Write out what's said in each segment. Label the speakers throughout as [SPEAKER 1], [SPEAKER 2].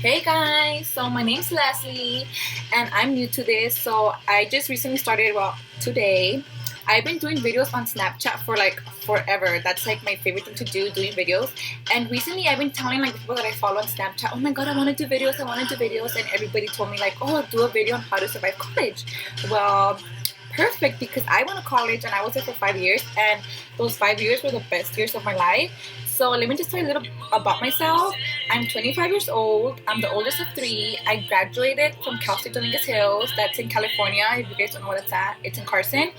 [SPEAKER 1] Hey guys, so my name's Leslie and I'm new to this. So I just recently started, today. I've been doing videos on Snapchat for like forever. That's like my favorite thing to do, doing videos. And recently I've been telling like the people that I follow on Snapchat, oh my god, I want to do videos, and everybody told me like, oh, do a video on how to survive college. Well, perfect, because I went to college and I was there for 5 years, and those 5 years were the best years of my life. So let me just tell you a little about myself. I'm 25 years old. I'm the oldest of three. I graduated from Cal State Dominguez Hills. That's in California. If you guys don't know what it's at, it's in Carson.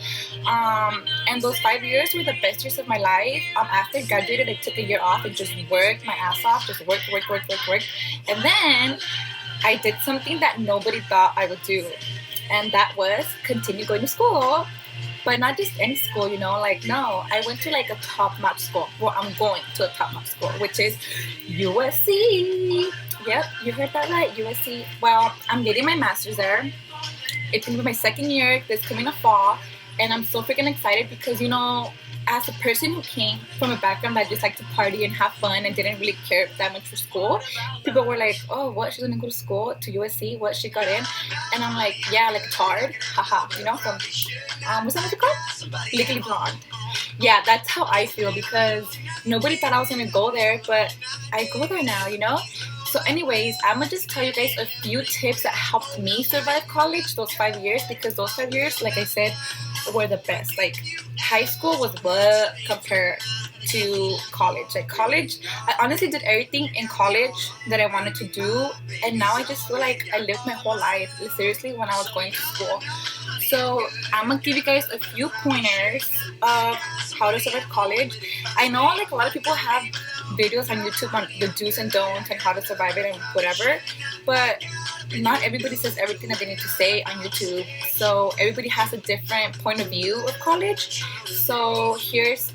[SPEAKER 1] And those 5 years were the best years of my life. After I graduated, I took a year off and just worked my ass off. Just work. And then I did something that nobody thought I would do. And that was continue going to school. But not just any school, like, no, I went to like a top-notch school. Well, I'm going to a top-notch school, which is USC. Yep, you heard that right, USC. Well, I'm getting my master's there. It's going to be my second year this coming fall. And I'm so freaking excited because, as a person who came from a background that just liked to party and have fun and didn't really care that much for school, people were like, oh, what, she's gonna go to school to USC, what, she got in? And I'm like, yeah, like it's hard, haha, from what's that called, Legally Blonde. Yeah, that's how I feel, because nobody thought I was gonna go there, but I go there now. So anyways, I'm gonna just tell you guys a few tips that helped me survive college those 5 years, because those 5 years, like I said, were the best. Like, high school was what compared to college. Like, college, I honestly did everything in college that I wanted to do, and now I just feel like I lived my whole life, seriously, when I was going to school. So I'm gonna give you guys a few pointers of how to survive college. I know like a lot of people have videos on YouTube on the do's and don'ts and how to survive it and whatever, but not everybody says everything that they need to say on YouTube. So everybody has a different point of view of college. So here's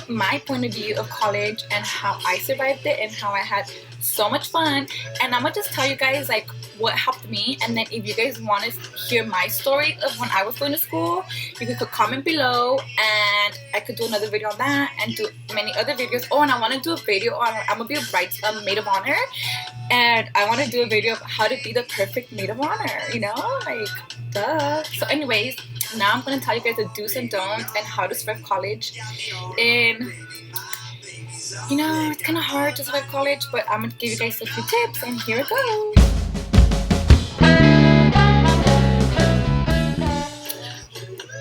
[SPEAKER 1] my point of view of college and how I survived it and how I had so much fun. And I'm gonna just tell you guys like what helped me, and then if you guys want to hear my story of when I was going to school, you could comment below and I could do another video on that and do many other videos. Oh, and I want to do a video on, I'm gonna be a maid of honor, and I want to do a video of how to be the perfect maid of honor, like, duh. So anyways, now I'm going to tell you guys the do's and don'ts and how to survive college. And it's kind of hard to survive college, but I'm going to give you guys a few tips, and here it goes.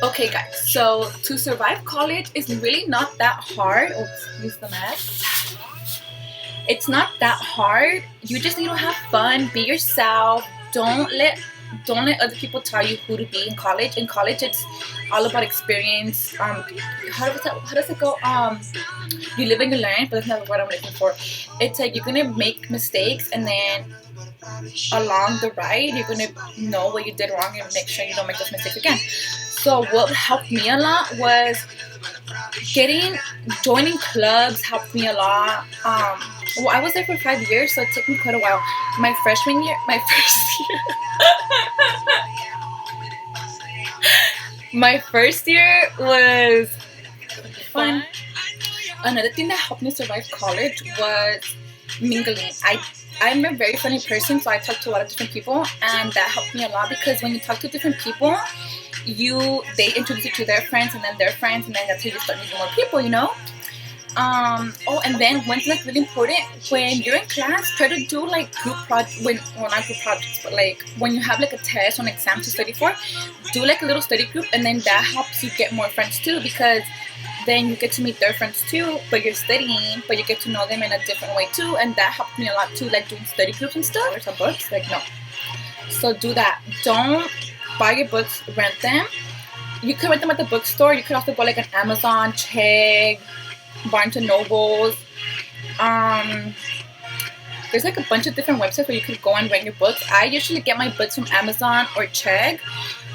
[SPEAKER 1] Okay guys, so to survive college is really not that hard. Oh, excuse the mess. It's not that hard. You just need to have fun, be yourself. Don't let other people tell you who to be in college. In college, it's all about experience. How does it go? You live and you learn, but that's not what I'm looking for. It's like you're gonna make mistakes, and then along the ride, you're gonna know what you did wrong and make sure you don't make those mistakes again. So what helped me a lot was joining clubs. Helped me a lot. Well, I was there for 5 years, so it took me quite a while. My first year, my first year was fun. Another thing that helped me survive college was mingling. I'm a very funny person, so I talk to a lot of different people, and that helped me a lot, because when you talk to different people, they introduce you to their friends, and then their friends, and then that's how you start meeting more people, and then one thing that's really important, when you're in class, try to do like group projects, not group projects, but like when you have like a test or an exam to study for, do like a little study group, and then that helps you get more friends too, because then you get to meet their friends too, but you're studying, but you get to know them in a different way too, and that helped me a lot too, like doing study groups and stuff. Or some books, like, no. So do that. Don't buy your books, rent them. You could rent them at the bookstore. You could also go like on Amazon, Chegg, Barnes and Nobles. There's like a bunch of different websites where you could go and rent your books. I usually get my books from Amazon or Chegg,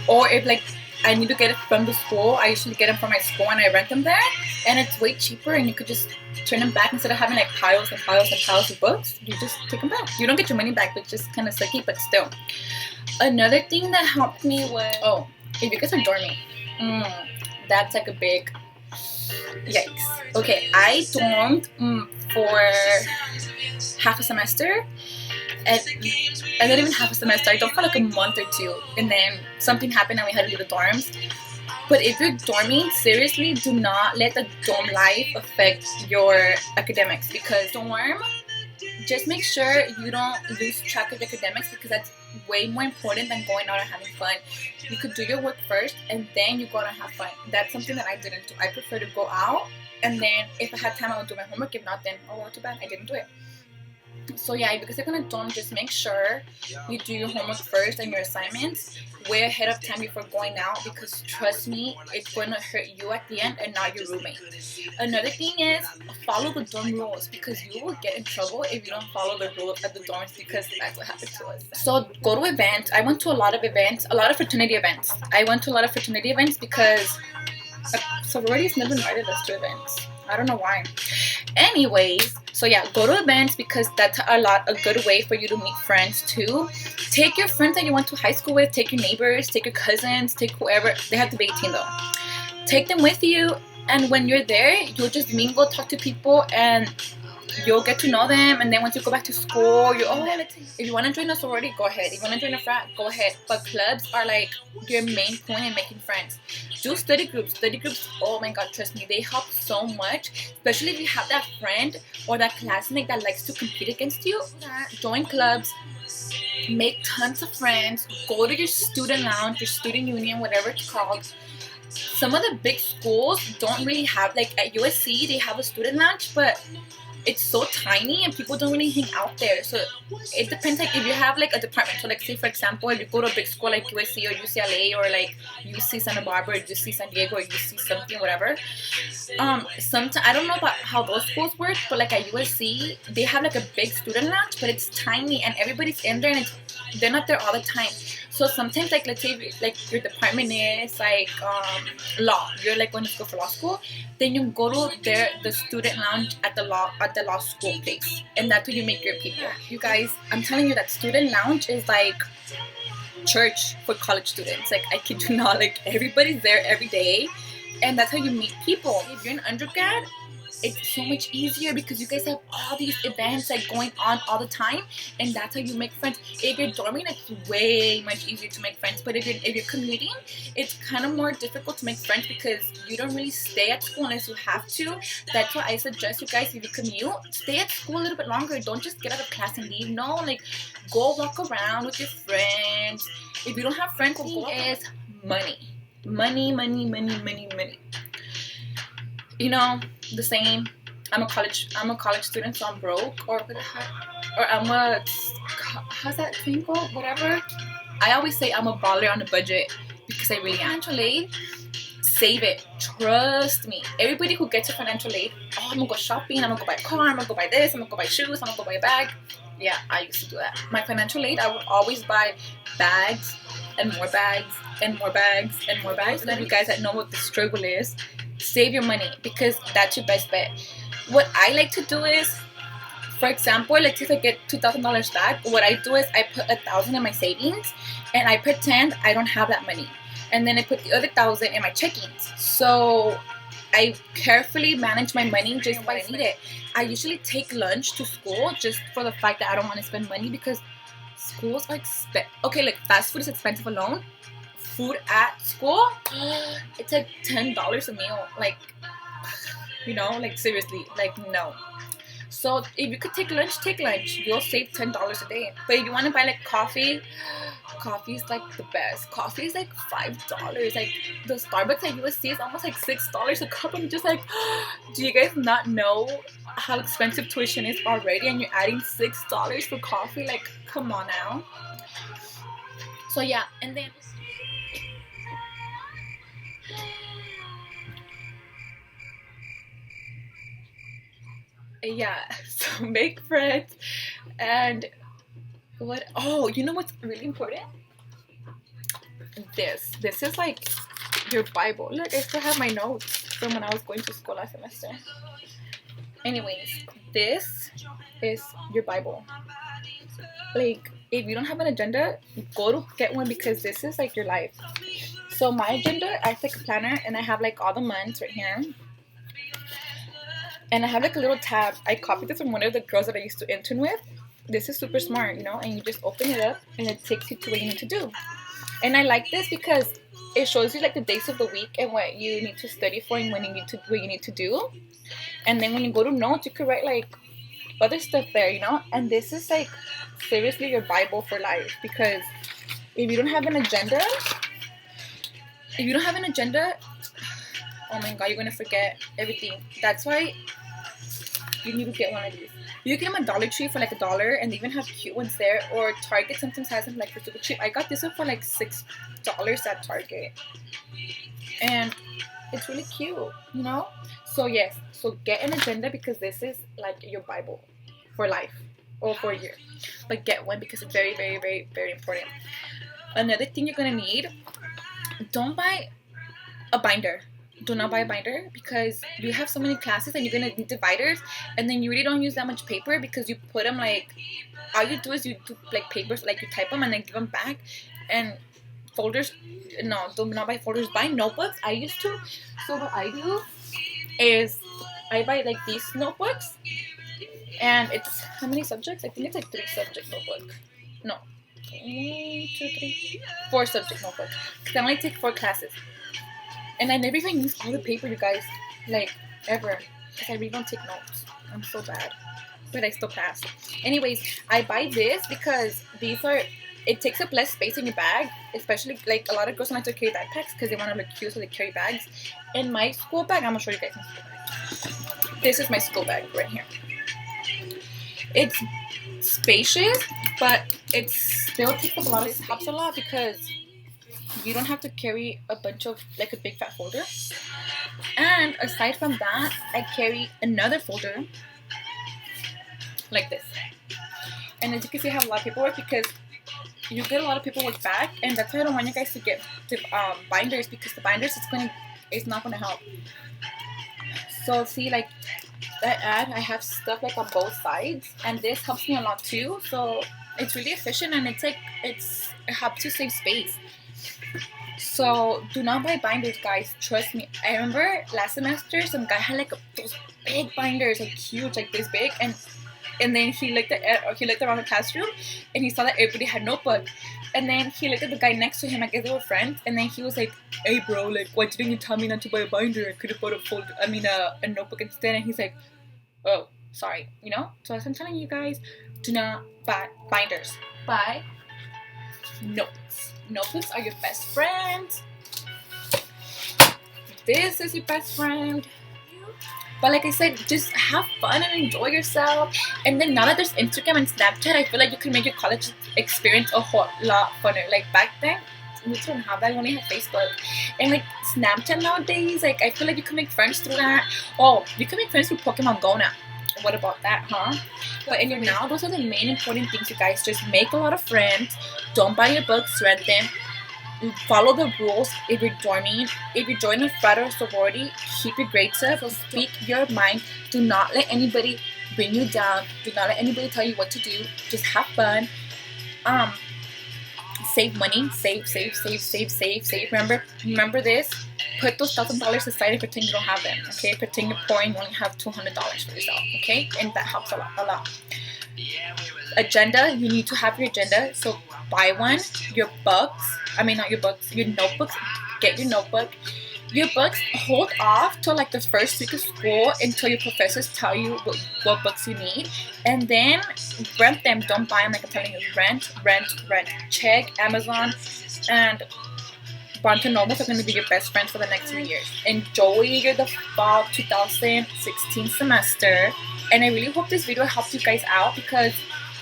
[SPEAKER 1] or if like I need to get it from the school, I usually get them from my school and I rent them there, and it's way cheaper, and you could just turn them back instead of having like piles and piles and piles of books. You just take them back. You don't get your money back, which is kind of sucky, but still. Another thing that helped me was, if you guys are dorming, that's like a big yikes. Okay, I dormed for half a semester, and I didn't even have a semester. I don't for like a month or two, and then something happened and we had to leave the dorms. But if you're dorming, seriously, do not let the dorm life affect your academics, because dorm, just make sure you don't lose track of academics, because that's way more important than going out and having fun. You could do your work first and then you go out and have fun. That's something that I didn't do. I prefer to go out, and then if I had time I would do my homework. If not, then oh well, too bad, I didn't do it. So yeah, because you're gonna dorm, just make sure you do your homework first and your assignments way ahead of time before going out, because trust me, it's going to hurt you at the end and not your roommate. Another thing is follow the dorm rules, because you will get in trouble if you don't follow the rules at the dorms, because that's what happened to us. So go to events. I went to a lot of events, a lot of fraternity events. I went to a lot of fraternity events because sororities never invited us to events. I don't know why. Anyways, so yeah, go to events, because that's a good way for you to meet friends too. Take your friends that you went to high school with, take your neighbors, take your cousins, take whoever. They have to be 18 though. Take them with you, and when you're there, you'll just mingle, talk to people, and you'll get to know them. And then once you go back to school, if you want to join a sorority, go ahead. If you want to join a frat, go ahead. But clubs are like your main point in making friends. Do study groups. Study groups, oh my god, trust me, they help so much, especially if you have that friend or that classmate that likes to compete against you. Join clubs, make tons of friends, go to your student lounge, your student union, whatever it's called. Some of the big schools don't really have, like at USC they have a student lounge, but it's so tiny and people don't really hang out there. So it depends, like if you have like a department. So like say for example, if you go to a big school like USC or UCLA or like UC Santa Barbara or UC San Diego or UC something, whatever. Sometimes I don't know about how those schools work, but like at USC they have like a big student lounge, but it's tiny and everybody's in there, and they're not there all the time. So sometimes, like let's say like your department is like law, you're like going to go for law school, then you go to the student lounge at the law school place, and that's where you make your people. You guys, I'm telling you that student lounge is like church for college students. Like I kid you not, like everybody's there every day, and that's how you meet people. If you're an undergrad, it's so much easier because you guys have all these events like going on all the time, and that's how you make friends. If you're dorming, it's way much easier to make friends. But if you're commuting, it's kind of more difficult to make friends because you don't really stay at school unless you have to. That's why I suggest you guys, if you commute, stay at school a little bit longer. Don't just get out of class and leave. No, like go walk around with your friends. If you don't have friends, is money. You know, the same. I'm a college student, so I'm broke, or I'm a, how's that thing called? Whatever. I always say I'm a baller on a budget because I really am. Financial aid, save it. Trust me. Everybody who gets a financial aid, oh, I'm gonna go shopping, I'm gonna go buy a car, I'm gonna go buy this, I'm gonna go buy shoes, I'm gonna go buy a bag. Yeah, I used to do that. My financial aid, I would always buy bags and more bags and more bags and more bags. And then you guys that know what the struggle is, save your money because that's your best bet. What I like to do is, for example, like if I get $2,000 back, what I do is I put $1,000 in my savings and I pretend I don't have that money, and then I put the other $1,000 in my checkings. So I carefully manage my money just when I need it. I usually take lunch to school just for the fact that I don't want to spend money because schools are expensive. Okay, like fast food is expensive alone. Food at school, it's like $10 a meal. Like, you know, like seriously, like no. So if you could take lunch, you'll save $10 a day. But if you want to buy like coffee is like the best. Coffee is like $5. Like the Starbucks at USC is almost like $6 a cup. I'm just like, do you guys not know how expensive tuition is already, and you're adding $6 for coffee? Like, come on now. So yeah, and then yeah, so make friends. And what, oh, you know what's really important? This is like your Bible. Look, I still have my notes from when I was going to school last semester. Anyways, this is your Bible. Like, if you don't have an agenda, go to get one because this is like your life. So my agenda, I take a planner and I have like all the months right here. And I have like a little tab. I copied this from one of the girls that I used to intern with. this is super smart, you know, and you just open it up and it takes you to what you need to do. And I like this because it shows you like the days of the week and what you need to study for and what you need to do. And then when you go to notes, you could write like other stuff there, you know. And this is like seriously your Bible for life, because if you don't have an agenda, oh my god, you're gonna forget everything. That's why you need to get one of these. You can get them at Dollar Tree for like $1, and they even have cute ones there. Or Target sometimes has them like for super cheap. I got this one for like $6 at Target, and it's really cute, you know. So yes, so get an agenda, because this is like your Bible for life or for a year. But get one, because it's very, very, very, very important. Another thing you're gonna need: don't buy a binder. Do not buy a binder, because you have so many classes and you're gonna need dividers, and then you really don't use that much paper, because you put them like, all you do is you do like papers, like you type them and then give them back. And folders, no, do not buy folders. Buy notebooks. I used to. So what I do is I buy like these notebooks, and it's how many subjects? I think it's like 3 subject notebook. No, 1, 2, 3, 4 subject notebook, because I only take 4 classes. And I never even use all the paper, you guys, like, ever, because I really don't take notes. I'm so bad, but I still pass. Anyways, I buy this because these are, it takes up less space in your bag, especially, like, a lot of girls don't like to carry backpacks because they want to look cute, so they carry bags. And my school bag, I'm going to show you guys my school bag. This is my school bag right here. It's spacious, but it still takes up a lot. This helps a lot because you don't have to carry a bunch of, like, a big fat folder. And aside from that, I carry another folder like this. And as you can see, I have a lot of paperwork, because you get a lot of paperwork back, and that's why I don't want you guys to get binders, because the binders it's not gonna help. So see, like that ad, I have stuff like on both sides, and this helps me a lot too. So it's really efficient, and it helps you save space. So do not buy binders, guys. Trust me. I remember last semester some guy had like those big binders, like huge, like this big, and then he looked around the classroom and he saw that everybody had notebook. And then he looked at the guy next to him. I guess they were friends. And then he was like, "Hey, bro, like, why didn't you tell me not to buy a binder? I could have bought a notebook instead." And he's like, "Oh, sorry," you know. So as I'm telling you guys, do not buy binders. Buy notes. Notebooks are your best friends. This is your best friend. But like I said, just have fun and enjoy yourself. And then now that there's Instagram and Snapchat, I feel like you can make your college experience a whole lot funner. Like back then, we didn't have that. We only had Facebook. And like Snapchat nowadays, like I feel like you can make friends through that. Oh, you can make friends through Pokemon Go now. What about that, huh? But anyway, now those are the main important things, you guys. Just make a lot of friends. Don't buy your books, rent them. Follow the rules if you're joining. If you join a frat or sorority, keep your grades up. So speak your mind. Do not let anybody bring you down. Do not let anybody tell you what to do. Just have fun. Save money. Save. Remember this. Put those $1,000 aside and pretend you don't have them. Okay, pretend you're poor and you only have $200 for yourself. Okay, and that helps a lot. Agenda. You need to have your agenda. So buy one. Your books. Not your books. Your notebooks. Get your notebook. Your books. Hold off till like the first week of school until your professors tell you what books you need, and then rent them. Don't buy them. Like I'm telling you, rent. Check Amazon and Barnes and Nobles are going to be your best friends for the next 3 years. Enjoy the fall 2016 semester. And I really hope this video helped you guys out, because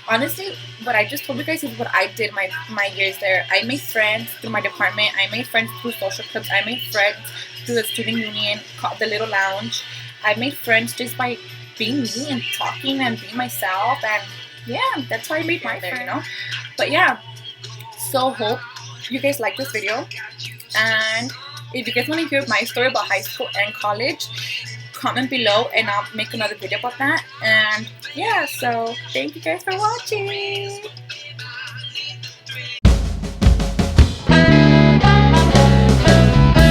[SPEAKER 1] honestly, what I just told you guys is what I did my years there. I made friends through my department. I made friends through social clubs. I made friends through the student union, the little lounge. I made friends just by being me and talking and being myself. And yeah, that's how I made my friends, you know. But yeah, so hope you guys like this video. And if you guys want to hear my story about high school and college, comment below and I'll make another video about that. And yeah, so thank you guys for watching.